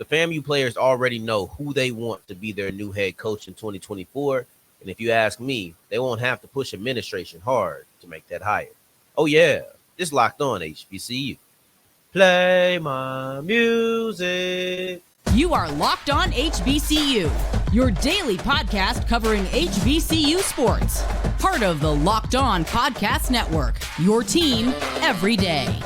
The FAMU players already know who they want to be their new head coach in 2024. And if you ask me, they won't have to push administration hard to make that hire. Oh, yeah, it's Locked On HBCU. Play my music. You are Locked On HBCU, your daily podcast covering HBCU sports. Part of the Locked On Podcast Network, your team every day.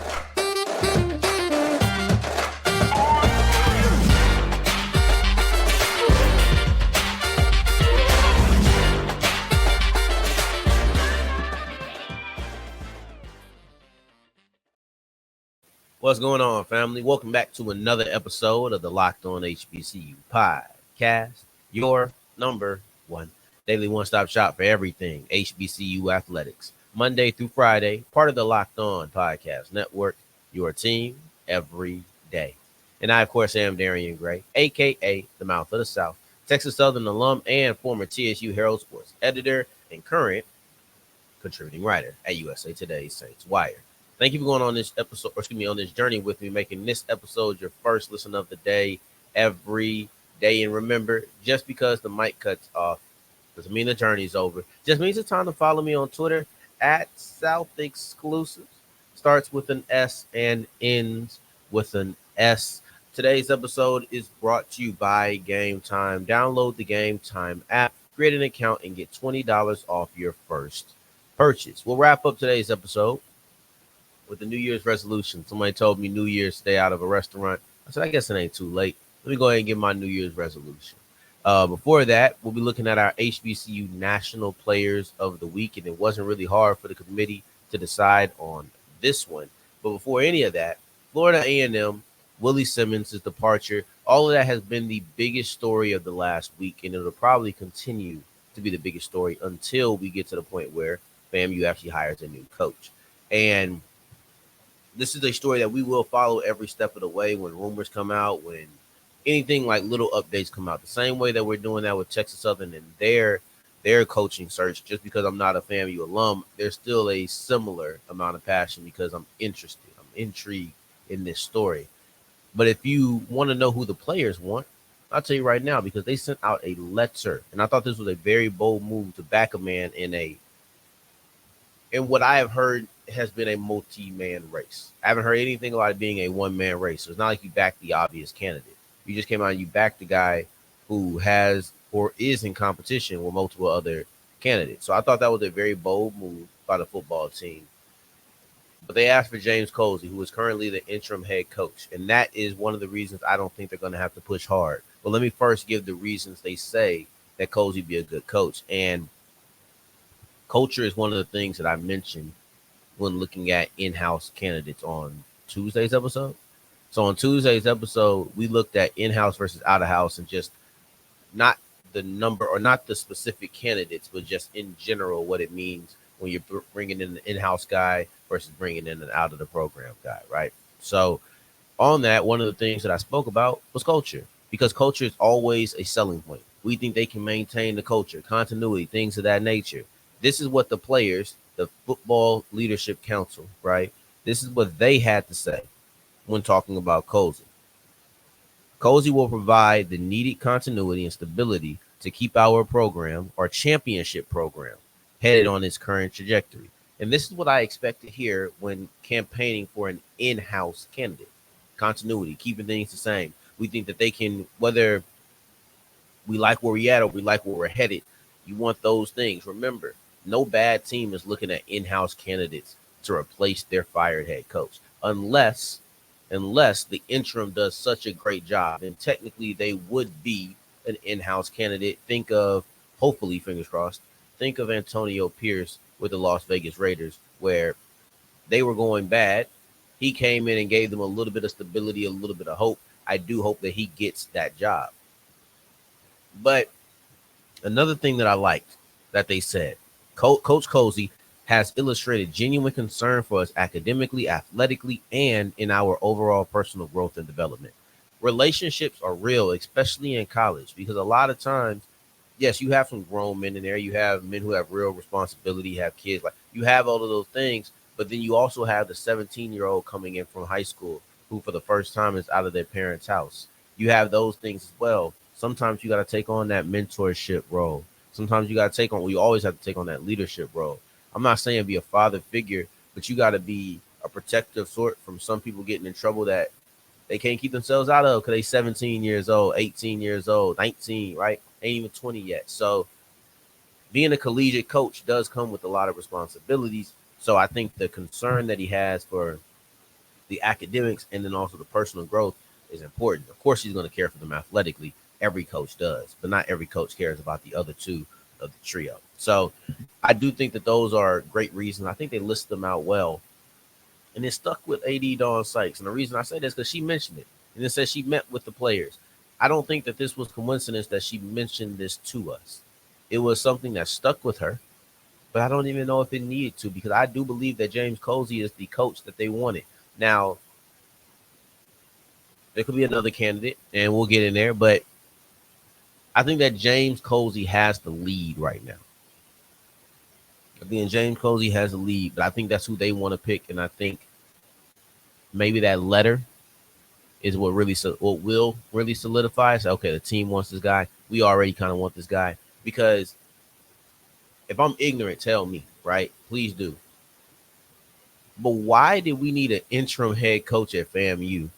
What's going on, family? Welcome back to another episode of the Locked On HBCU podcast, your number one daily one-stop shop for everything HBCU athletics. Monday through Friday, part of the Locked On Podcast Network, your team every day. And I, of course, am Darian Gray, a.k.a. the Mouth of the South, Texas Southern alum and former TSU Herald Sports editor and current contributing writer at USA Today's Saints Wire. Thank you for going on this episode, on this journey with me, making this episode your first listen of the day every day. And remember, just because the mic cuts off doesn't mean the journey's over. Just means it's time to follow me on Twitter at South Exclusions. Starts with an S and ends with an S. Today's episode is brought to you by Gametime. Download the Gametime app, create an account, and get $20 off your first purchase. We'll wrap up today's episode with the New Year's resolution. Somebody told me New Year's stay out of a restaurant. I said, I guess it ain't too late. Let me go ahead and give my New Year's resolution. Before that, we'll be looking at our HBCU National Players of the Week, and it wasn't really hard for the committee to decide on this one. But before any of that, Florida A&M, Willie Simmons' departure, all of that has been the biggest story of the last week, and it'll probably continue to be the biggest story until we get to the point where FAMU actually hires a new coach. And this is a story that we will follow every step of the way when rumors come out, when anything like little updates come out. The same way that we're doing that with Texas Southern and their coaching search. Just because I'm not a FAMU alum, there's still a similar amount of passion because I'm interested. I'm intrigued in this story. But if you want to know who the players want, I'll tell you right now, because they sent out a letter. And I thought this was a very bold move to back a man in what I have heard has been a multi-man race. I haven't heard anything about it being a one-man race. So it's not like you backed the obvious candidate. You just came out and you backed the guy who has or is in competition with multiple other candidates. So I thought that was a very bold move by the football team. But they asked for James Colzie, who is currently the interim head coach. And that is one of the reasons I don't think they're going to have to push hard. But let me first give the reasons they say that Colzie be a good coach. And culture is one of the things that I mentioned when looking at in-house candidates on Tuesday's episode. So on Tuesday's episode, we looked at in-house versus out-of-house and just not the number or not the specific candidates, but just in general what it means when you're bringing in an in-house guy versus bringing in an out-of-the-program guy, right? So on that, one of the things that I spoke about was culture, because culture is always a selling point. We think they can maintain the culture, continuity, things of that nature. This is what the players, the Football Leadership Council, right? This is what they had to say when talking about Colzie. Colzie will provide the needed continuity and stability to keep our program, our championship program, headed on its current trajectory. And this is what I expect to hear when campaigning for an in-house candidate. Continuity, keeping things the same. We think that they can, whether we like where we're at or we like where we're headed, you want those things. Remember, no bad team is looking at in-house candidates to replace their fired head coach, unless the interim does such a great job. And technically, they would be an in-house candidate. Think of, hopefully, fingers crossed, think of Antonio Pierce with the Las Vegas Raiders, where they were going bad. He came in and gave them a little bit of stability, a little bit of hope. I do hope that he gets that job. But another thing that I liked that they said, Coach Colzie has illustrated genuine concern for us academically, athletically, and in our overall personal growth and development. Relationships are real, especially in college, because a lot of times, yes, you have some grown men in there. You have men who have real responsibility, you have kids, like you have all of those things, but then you also have the 17-year-old coming in from high school who for the first time is out of their parents' house. you have those things as well. Sometimes you got to take on that mentorship role. Sometimes you got to take on, we always have to take on that leadership role. I'm not saying be a father figure, but you got to be a protective sort from some people getting in trouble that they can't keep themselves out of because they 17 years old, 18 years old, 19, right? Ain't even 20 yet. So being a collegiate coach does come with a lot of responsibilities. So I think the concern that he has for the academics and then also the personal growth is important. Of course, he's going to care for them athletically. Every coach does, but not every coach cares about the other two of the trio. So I do think that those are great reasons. I think they list them out well. And it stuck with AD Dawn Sykes. And the reason I say this is because she mentioned it. And it says she met with the players. I don't think that this was coincidence that she mentioned this to us. It was something that stuck with her, but I don't even know if it needed to because I do believe that James Colzie is the coach that they wanted. Now, there could be another candidate, and we'll get in there, but I think that James Colzie has the lead right now. I think James Colzie has the lead, but I think that's who they want to pick, and I think maybe that letter is what will really solidify. So, okay, the team wants this guy. We already kind of want this guy because if I'm ignorant, tell me, right? Please do. But why did we need an interim head coach at FAMU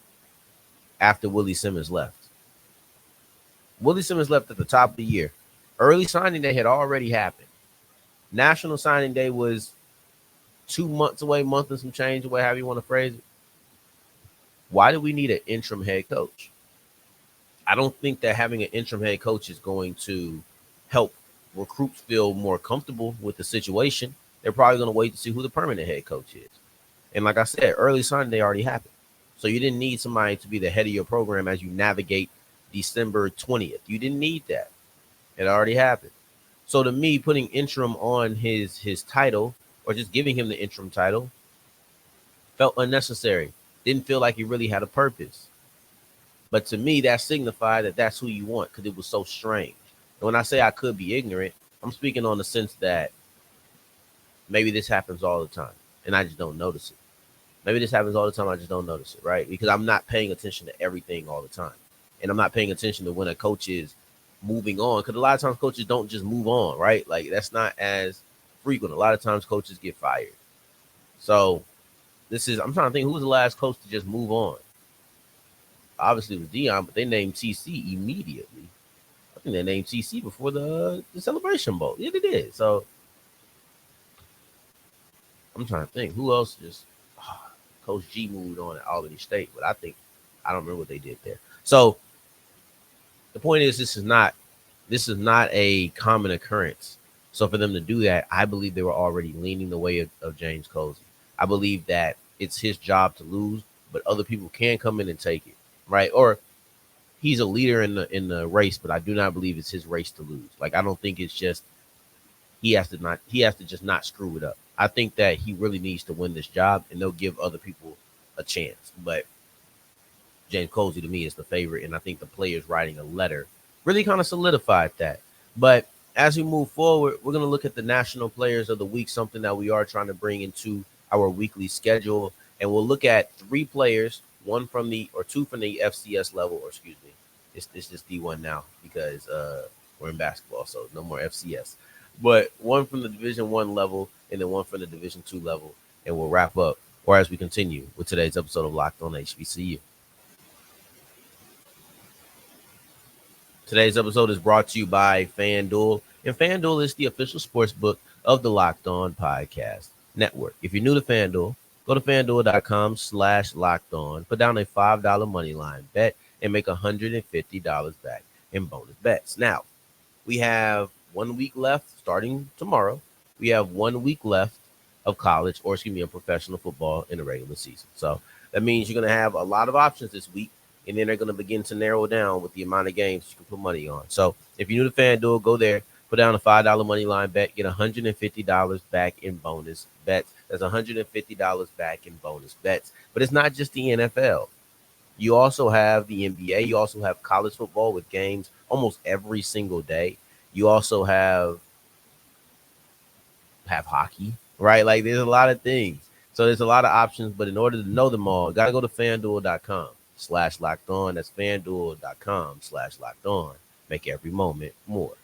after Willie Simmons left? Willie Simmons left at the top of the year. Early signing day had already happened. National signing day was 2 months away, month and some change away, however you want to phrase it. Why do we need an interim head coach? I don't think that having an interim head coach is going to help recruits feel more comfortable with the situation. They're probably going to wait to see who the permanent head coach is. And like I said, early signing day already happened. So you didn't need somebody to be the head of your program as you navigate December 20th. You didn't need that. It already happened. So to me, putting interim on his title or just giving him the interim title felt unnecessary. Didn't feel like he really had a purpose. But to me, that signified that that's who you want because it was so strange. And when I say I could be ignorant, I'm speaking on the sense that maybe this happens all the time and I just don't notice it. Maybe this happens all the time. I just don't notice it, right? Because I'm not paying attention to everything all the time. And I'm not paying attention to when a coach is moving on. Because a lot of times coaches don't just move on, right? Like that's not as frequent. A lot of times coaches get fired. So I'm trying to think who was the last coach to just move on. Obviously it was Dion, but they named TC immediately. I think they named TC before the Celebration Bowl. Yeah, they did. So I'm trying to think who else just Coach G moved on at Albany State, but I don't remember what they did there. So the point is, this is not a common occurrence. So for them to do that, I believe they were already leaning the way of James Colzie. I believe that it's his job to lose, but other people can come in and take it, right? Or he's a leader in the race, but I do not believe it's his race to lose. Like I don't think it's just he has to just not screw it up. I think that he really needs to win this job, and they'll give other people a chance. But James Colzie, to me, is the favorite, and I think the players writing a letter really kind of solidified that. But as we move forward, we're going to look at the national players of the week, something that we are trying to bring into our weekly schedule, and we'll look at 3 players, 2 from the FCS level, or excuse me, it's just D1 now because we're in basketball, so no more FCS. But 1 from the Division 1 level and then 1 from the Division 2 level. And we'll wrap up, or as we continue with today's episode of Locked On HBCU. Today's episode is brought to you by FanDuel. And FanDuel is the official sports book of the Locked On Podcast Network. If you're new to FanDuel, go to FanDuel.com/LockedOn. Put down a $5 money line bet and make $150 back in bonus bets. Now, we have 1 week left starting tomorrow. We have 1 week left of college, or of professional football in the regular season. So that means you're going to have a lot of options this week, and then they're going to begin to narrow down with the amount of games you can put money on. So if you're new to FanDuel, go there, put down a $5 money line bet, get $150 back in bonus bets. That's $150 back in bonus bets. But it's not just the NFL. You also have the NBA. You also have college football with games almost every single day. You also have hockey, right? Like there's a lot of things. So there's a lot of options, but in order to know them all, got to go to FanDuel.com. FanDuel.com/locked on. That's FanDuel.com/locked on. Make every moment more.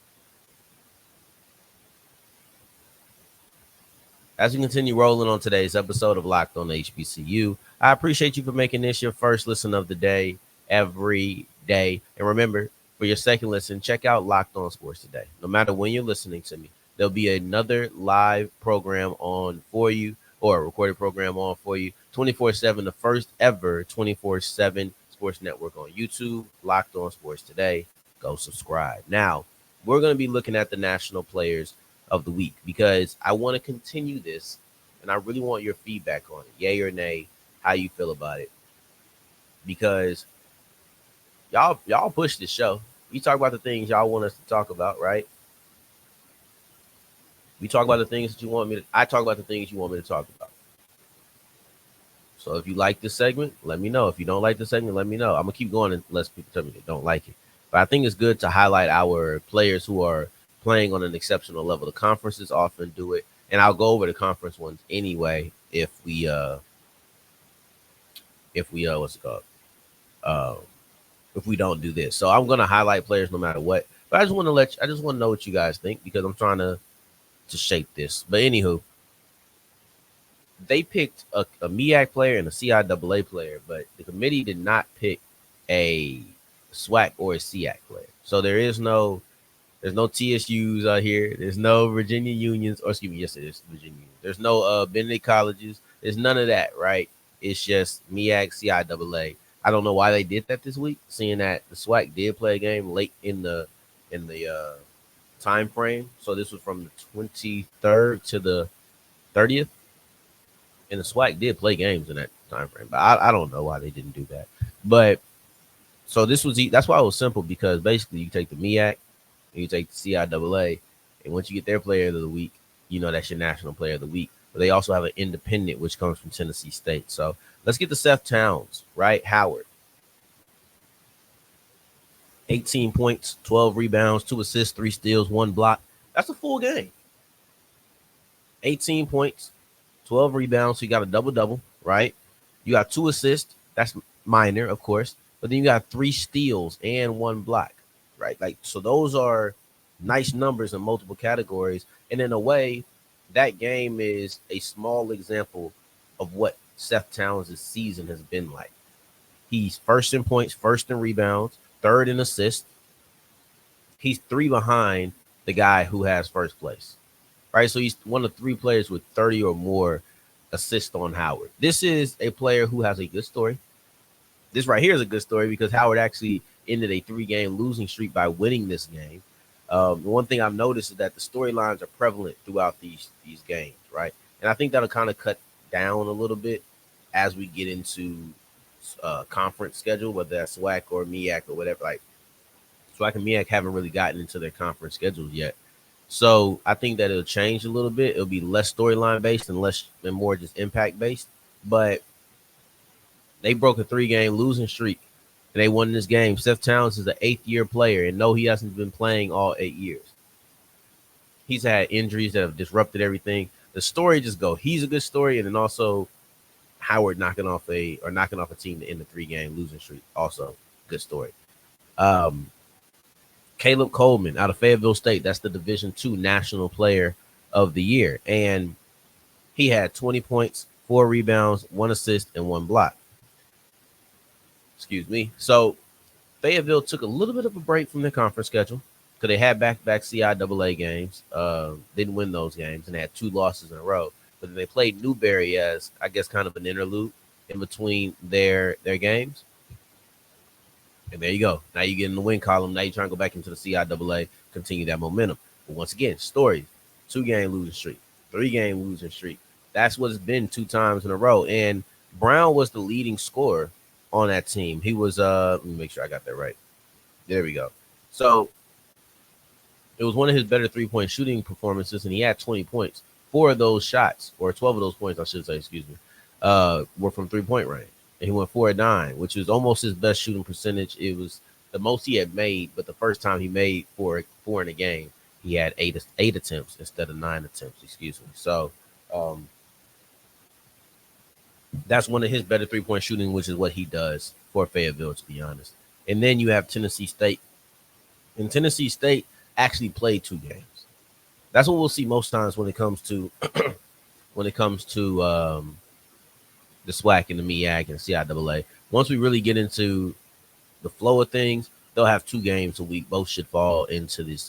As we continue rolling on today's episode of Locked On HBCU, I appreciate you for making this your first listen of the day every day. And remember, for your second listen, check out Locked On Sports Today. No matter when you're listening to me, there'll be another live program on for you, or a recorded program on for you 24/7, the first ever 24/7 sports network on YouTube, Locked On Sports Today. Go subscribe. Now, we're going to be looking at the national players of the week, because I want to continue this and I really want your feedback on it, yay or nay, how you feel about it, because y'all push this show. We talk about the things y'all want us to talk about, right? We talk about the things that you want me to, I talk about the things you want me to talk about. So if you like this segment, let me know. If you don't like the segment, let me know. I'm gonna keep going unless people tell me they don't like it. But I think it's good to highlight our players who are playing on an exceptional level. The conferences often do it, and I'll go over the conference ones anyway if we what's it called? If we don't do this. So I'm gonna highlight players no matter what. But I just want to know what you guys think, because I'm trying to shape this. But anywho, they picked a MEAC player and a CIAA player, but the committee did not pick a SWAC or a SEAC player. So there's no TSUs out here. There's no Virginia Unions, or excuse me, yes, it is Virginia Union. There's no Benedict colleges. There's none of that, right? It's just MEAC, CIAA. I don't know why they did that this week, seeing that the SWAC did play a game late in the time frame. So this was from the 23rd to the 30th, and the SWAC did play games in that time frame. But I don't know why they didn't do that. But so that's why it was simple, because basically you take the MEAC and you take the CIAA, and once you get their player of the week, you know that's your national player of the week. But they also have an independent, which comes from Tennessee State. So let's get to Seth Towns, right? Howard. 18 points, 12 rebounds, 2 assists, 3 steals, 1 block. That's a full game. 18 points, 12 rebounds. So you got a double-double, right? You got 2 assists. That's minor, of course. But then you got 3 steals and 1 block, right? Like, so those are nice numbers in multiple categories. And in a way, that game is a small example of what Seth Towns' season has been like. He's first in points, first in rebounds, third in assists. He's 3 behind the guy who has first place, right? So he's one of 3 players with 30 or more assists on Howard. This is a player who has a good story. This right here is a good story, because Howard actually ended a 3-game losing streak by winning this game. One thing I've noticed is that the storylines are prevalent throughout these games, right? And I think that'll kind of cut down a little bit as we get into conference schedule, whether that's SWAC or MEAC or whatever. Like, SWAC and MEAC haven't really gotten into their conference schedules yet. So I think that it'll change a little bit. It'll be less storyline based and more just impact based. But they broke a 3-game losing streak, and they won this game. Seth Towns is an 8th-year player, and no, he hasn't been playing all 8 years. He's had injuries that have disrupted everything. The story just go. He's a good story, and then also Howard knocking off a team to end the 3-game losing streak. Also, good story. Caleb Coleman out of Fayetteville State. That's the Division II National Player of the Year, and he had 20 points, 4 rebounds, 1 assist, and 1 block. Excuse me. So Fayetteville took a little bit of a break from their conference schedule, because they had back-to-back CIAA games. Didn't win those games, and they had 2 losses in a row. But then they played Newberry as, I guess, kind of an interlude in between their games. And there you go. Now you get in the win column. Now you're trying to go back into the CIAA, continue that momentum. But once again, story, 2-game losing streak, 3-game losing streak. That's what it's been 2 times in a row. And Brown was the leading scorer on that team. He was, let me make sure I got that right. There we go. So it was one of his better 3-point shooting performances, and he had 20 points. 4 of those shots, or 12 of those points, I should say, were from 3-point range. And he went 4 of 9, which was almost his best shooting percentage. It was the most he had made, but the first time he made 4 in a game, he had 8 attempts instead of 9 attempts, So That's one of his better 3-point shooting, which is what he does for Fayetteville, to be honest. And then you have Tennessee State. And Tennessee State actually played 2 games. That's what we'll see most times when it comes to the SWAC and the MEAC and CIAA. Once we really get into the flow of things, they'll have 2 games a week. Both should fall into this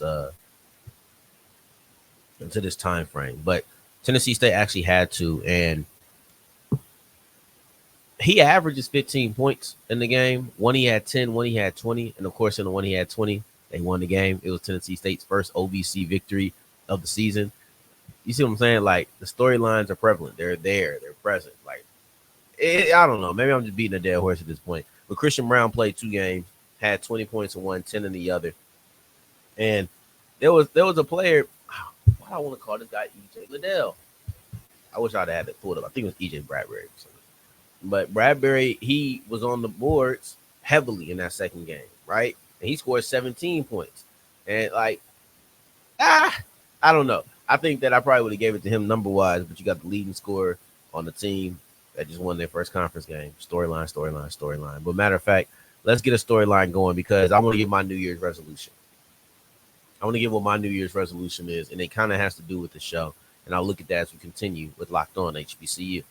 time frame. But Tennessee State actually had to, and he averages 15 points in the game. One he had 10, one he had 20, and of course in the one he had 20, they won the game. It was Tennessee State's first OVC victory of the season. You see what I'm saying? Like, the storylines are prevalent. They're there. They're present. Like, I don't know. Maybe I'm just beating a dead horse at this point. But Christian Brown played 2 games, had 20 points in one, 10 in the other. And there was a player. Why do I want to call this guy EJ Liddell? I wish I'd had it pulled up. I think it was EJ Bradbury. But Bradbury, he was on the boards heavily in that second game, right? And he scored 17 points. And like, I don't know. I think that I probably would have gave it to him number-wise, but you got the leading scorer on the team that just won their first conference game. Storyline. But matter of fact, let's get a storyline going because I want to give my New Year's resolution. I want to give what my New Year's resolution is, and it kind of has to do with the show. And I'll look at that as we continue with Locked On HBCU.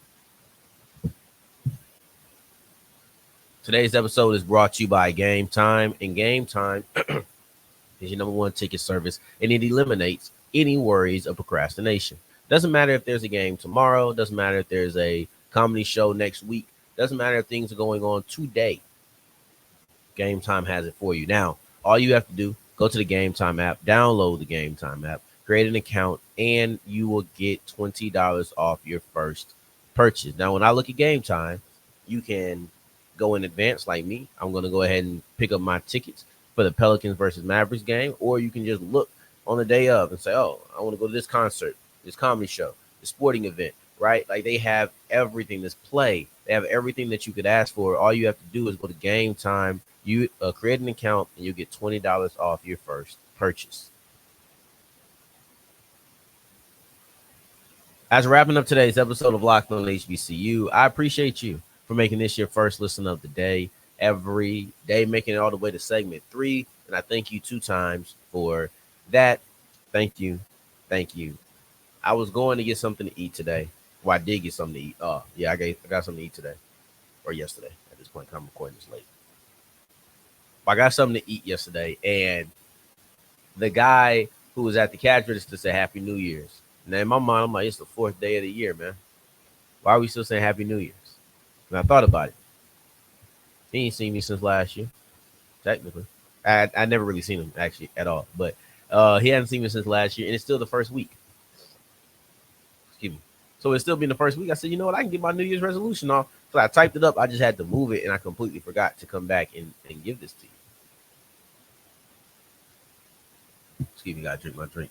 Today's episode is brought to you by Gametime, and Gametime is your number 1 ticket service, and it eliminates any worries of procrastination. Doesn't matter if there's a game tomorrow. Doesn't matter if there's a comedy show next week. Doesn't matter if things are going on today. Gametime has it for you. Now, all you have to do, go to the Gametime app, download the Gametime app, create an account, and you will get $20 off your first purchase. Now, when I look at Gametime, you can go in advance like me. I'm going to go ahead and pick up my tickets for the Pelicans versus Mavericks game, or you can just look on the day of and say, oh, I want to go to this concert, this comedy show, this sporting event, right? Like, they have everything, this play. They have everything that you could ask for. All you have to do is go to Gametime, you create an account, and you get $20 off your first purchase. As wrapping up today's episode of Locked On HBCU, I appreciate you for making this your first listen of the day. Every day, making it all the way to segment 3. And I thank you 2 times for that. Thank you. I was going to get something to eat today. Well, I did get something to eat. Oh, yeah, I got something to eat today. Or yesterday. At this point, I'm recording this late. But I got something to eat yesterday. And the guy who was at the cash register said Happy New Year's. And in my mind, I'm like, it's the 4th day of the year, man. Why are we still saying Happy New Year's? And I thought about it. He ain't seen me since last year, technically. I never really seen him, actually, at all. But he hadn't seen me since last year, and it's still the first week. Excuse me. So it's still been the first week. I said, you know what? I can get my New Year's resolution off. So I typed it up. I just had to move it, and I completely forgot to come back and give this to you. Excuse me, gotta drink my drink.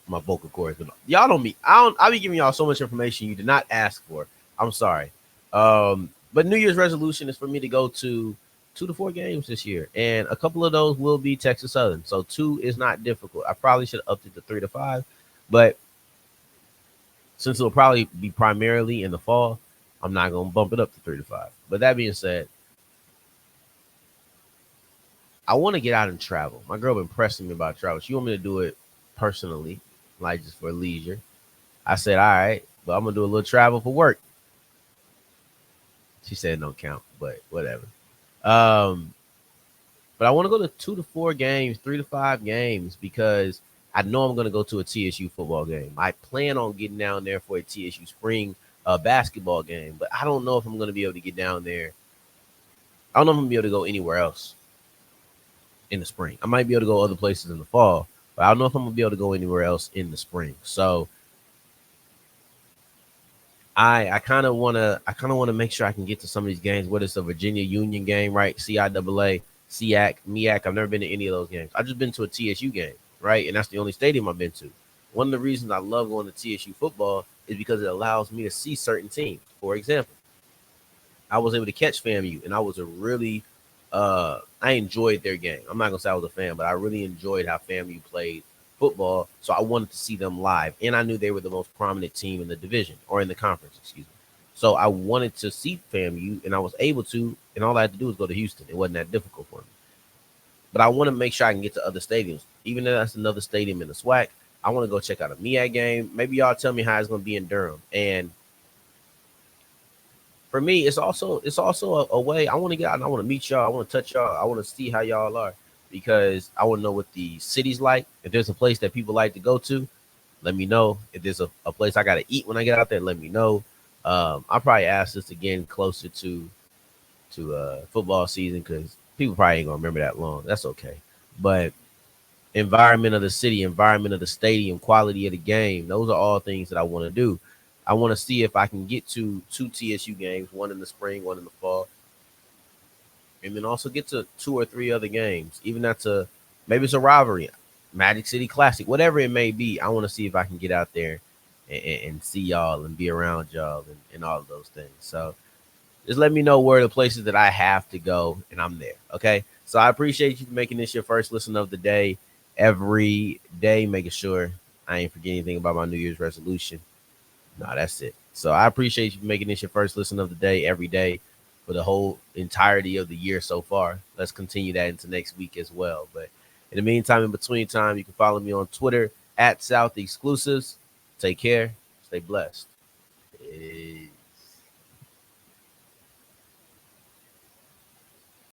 My vocal cords. Y'all don't be. I'll be giving y'all so much information you did not ask for. I'm sorry. But New Year's resolution is for me to go to 2 to 4 games this year. And a couple of those will be Texas Southern. So 2 is not difficult. I probably should have upped it to 3 to 5. But since it will probably be primarily in the fall, I'm not going to bump it up to 3 to 5. But that being said, I want to get out and travel. My girl been pressing me about travel. She want me to do it personally, like just for leisure. I said, all right, but I'm going to do a little travel for work. She said don't count, but whatever. But I want to go to 2 to 4 games, 3 to 5 games, because I know I'm going to go to a TSU football game. I plan on getting down there for a TSU spring basketball game, but I don't know if I'm going to be able to get down there. I don't know if I'm going to be able to go anywhere else in the spring. I might be able to go other places in the fall, but I don't know if I'm going to be able to go anywhere else in the spring. So I kind of want to make sure I can get to some of these games, whether it's a Virginia Union game, right? CIAA, SEAC, MEAC. I've never been to any of those games. I've just been to a TSU game, right? And that's the only stadium I've been to. One of the reasons I love going to TSU football is because it allows me to see certain teams. For example, I was able to catch FAMU, and I was I enjoyed their game. I'm not going to say I was a fan, but I really enjoyed how FAMU played football. So I wanted to see them live. And I knew they were the most prominent team in the division or in the conference, excuse me. So I wanted to see FAMU, and I was able to, and all I had to do was go to Houston. It wasn't that difficult for me. But I want to make sure I can get to other stadiums. Even if that's another stadium in the SWAC, I want to go check out a MEAC game. Maybe y'all tell me how it's going to be in Durham. And for me, it's also a way I want to get out and I want to meet y'all. I want to touch y'all. I want to see how y'all are because I want to know what the city's like. If there's a place that people like to go to, let me know. If there's a place I got to eat when I get out there, let me know. I'll probably ask this again closer to football season because people probably ain't gonna remember that long. That's okay. But environment of the city, environment of the stadium, quality of the game, those are all things that I want to do. I want to see if I can get to 2 TSU games, one in the spring, one in the fall, and then also get to 2 or 3 other games. Even that's maybe it's a rivalry, Magic City Classic, whatever it may be. I want to see if I can get out there and see y'all and be around y'all and all of those things. So just let me know where the places that I have to go, and I'm there. Okay. So I appreciate you making this your first listen of the day every day, making sure I ain't forget anything about my New Year's resolution. No, that's it. So I appreciate you making this your first listen of the day every day for the whole entirety of the year so far. Let's continue that into next week as well. But in the meantime, in between time, you can follow me on Twitter at South Exclusives. Take care. Stay blessed.